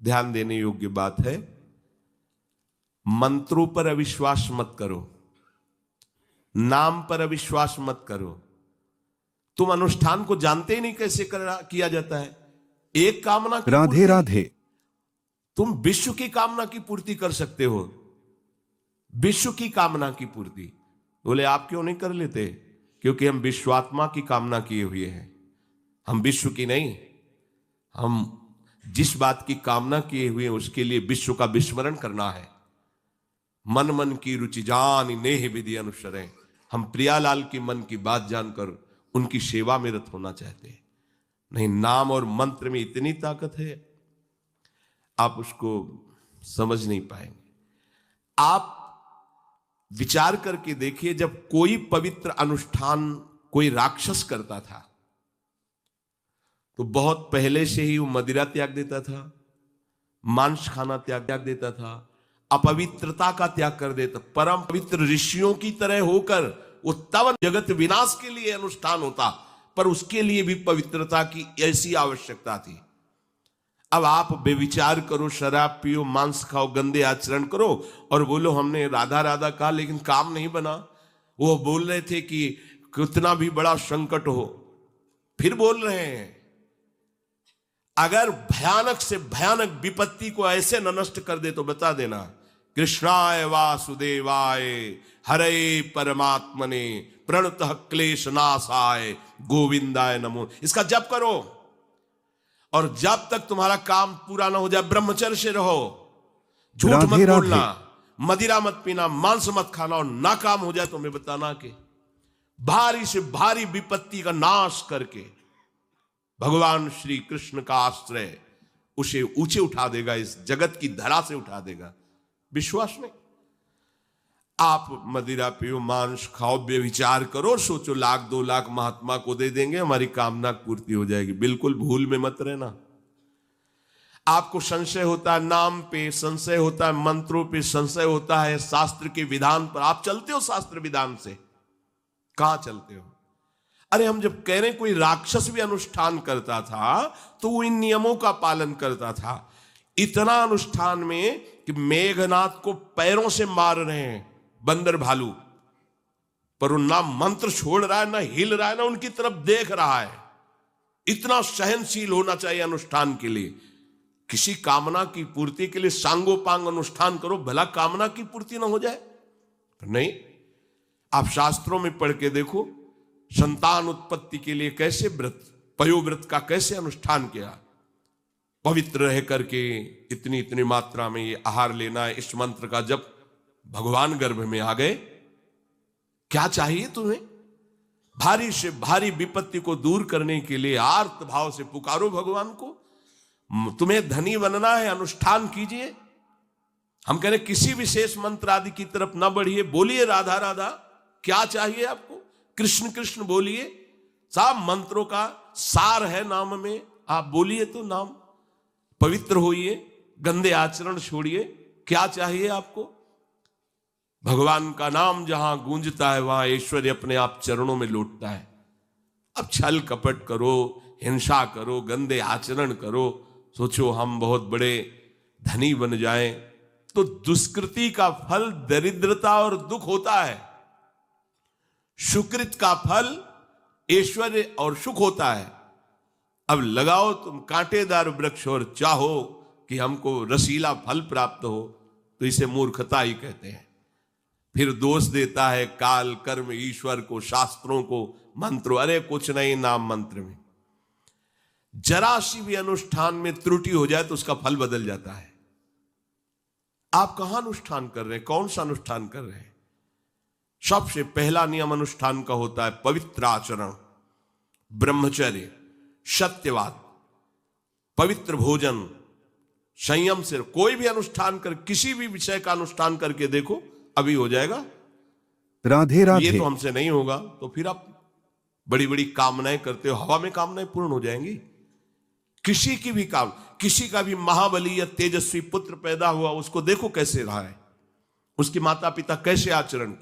ध्यान देने योग्य बात है, मंत्रों पर अविश्वास मत करो, नाम पर अविश्वास मत करो। तुम अनुष्ठान को जानते ही नहीं कैसे किया जाता है। एक कामना की राधे राधे। तुम विश्व की कामना की पूर्ति कर सकते हो, विश्व की कामना की पूर्ति। बोले आप क्यों नहीं कर लेते? क्योंकि हम विश्वात्मा की कामना किए हुए हैं, हम विश्व की नहीं। हम जिस बात की कामना किए हुए हैं उसके लिए विश्व का विस्मरण करना है। मन मन की रुचि जान नेह विधि अनुसरें। हम प्रियालाल की मन की बात जानकर उनकी सेवा में रत होना चाहते हैं। नहीं, नाम और मंत्र में इतनी ताकत है, आप उसको समझ नहीं पाएंगे। आप विचार करके देखिए, जब कोई पवित्र अनुष्ठान कोई राक्षस करता था तो बहुत पहले से ही वो मदिरा त्याग देता था, मांस खाना त्याग देता था, अपवित्रता का त्याग कर देता। परम पवित्र ऋषियों की तरह होकर वो तब जगत विनाश के लिए अनुष्ठान होता, पर उसके लिए भी पवित्रता की ऐसी आवश्यकता थी। अब आप बेविचार करो, शराब पियो, मांस खाओ, गंदे आचरण करो और बोलो हमने राधा राधा कहा लेकिन काम नहीं बना। वो बोल रहे थे कि कितना भी बड़ा संकट हो, फिर बोल रहे हैं। अगर भयानक से भयानक विपत्ति को ऐसे न नष्ट कर दे तो बता देना, कृष्णाय वासुदेवाय हरे परमात्मने प्रणतः क्लेश नाशाय गोविंदाय नमो, इसका जप करो। और जब तक तुम्हारा काम पूरा ना हो जाए ब्रह्मचर्य से रहो, झूठ मत बोलना, मदिरा मत पीना, मांस मत खाना, और ना काम हो जाए तो मैं बताना कि भारी से भारी विपत्ति का नाश करके भगवान श्री कृष्ण का आश्रय उसे ऊंचे उठा देगा, इस जगत की धरा से उठा देगा। विश्वास नहीं? आप मदिरा पियो, मांस खाओ, बेविचार करो, सोचो 1,00,000 2,00,000 महात्मा को दे देंगे, हमारी कामना पूर्ति हो जाएगी। बिल्कुल भूल में मत रहना। आपको संशय होता है नाम पे, संशय होता है मंत्रों पे, संशय होता है शास्त्र के विधान पर। आप चलते हो शास्त्र विधान से? कहां चलते हो? अरे हम जब कह रहे हैं कोई राक्षस भी अनुष्ठान करता था तो वो इन नियमों का पालन करता था। इतना अनुष्ठान में कि मेघनाथ को पैरों से मार रहे हैं बंदर भालू, पर वो ना मंत्र छोड़ रहा है, ना हिल रहा है, ना उनकी तरफ देख रहा है। इतना सहनशील होना चाहिए अनुष्ठान के लिए। किसी कामना की पूर्ति के लिए सांगोपांग अनुष्ठान करो, भला कामना की पूर्ति ना हो जाए? नहीं। आप शास्त्रों में पढ़ के देखो, संतान उत्पत्ति के लिए कैसे व्रत, पयोव्रत का कैसे अनुष्ठान किया। पवित्र रह करके इतनी इतनी मात्रा में ये आहार लेना है, इस मंत्र का जब भगवान गर्भ में आ गए। क्या चाहिए तुम्हें? भारी से भारी विपत्ति को दूर करने के लिए आर्त भाव से पुकारो भगवान को। तुम्हें धनी बनना है, अनुष्ठान कीजिए। हम कह रहे किसी विशेष मंत्र आदि की तरफ ना बढ़िए, बोलिए राधा राधा। क्या चाहिए आपको? कृष्ण कृष्ण बोलिए। सब मंत्रों का सार है नाम में, आप बोलिए तो नाम। पवित्र होइए, गंदे आचरण छोड़िए। क्या चाहिए आपको? भगवान का नाम जहां गूंजता है वहां ऐश्वर्य अपने आप चरणों में लौटता है। अब छल कपट करो, हिंसा करो, गंदे आचरण करो, सोचो हम बहुत बड़े धनी बन जाएं, तो दुष्कृति का फल दरिद्रता और दुख होता है। सुकृत का फल ऐश्वर्य और सुख होता है। अब लगाओ तुम कांटेदार वृक्ष और चाहो कि हमको रसीला फल प्राप्त हो, तो इसे मूर्खता ही कहते हैं। फिर दोष देता है काल, कर्म, ईश्वर को, शास्त्रों को, मंत्रों। अरे कुछ नहीं, नाम मंत्र में जरा सी भी अनुष्ठान में त्रुटि हो जाए तो उसका फल बदल जाता है। आप कहां अनुष्ठान कर रहे हैं? कौन सा अनुष्ठान कर रहे हैं? सबसे पहला नियम अनुष्ठान का होता है पवित्र आचरण, ब्रह्मचर्य, सत्यवाद, पवित्र भोजन, संयम से। कोई भी अनुष्ठान कर, किसी भी विषय का अनुष्ठान करके देखो, अभी हो जाएगा। राधे राधे। ये तो हमसे नहीं होगा तो फिर आप बड़ी बड़ी कामनाएं करते हो, हवा में कामनाएं पूर्ण हो जाएंगी। किसी की भी किसी का भी महाबली या तेजस्वी पुत्र पैदा हुआ, उसको देखो कैसे रहा है, उसके माता पिता कैसे आचरण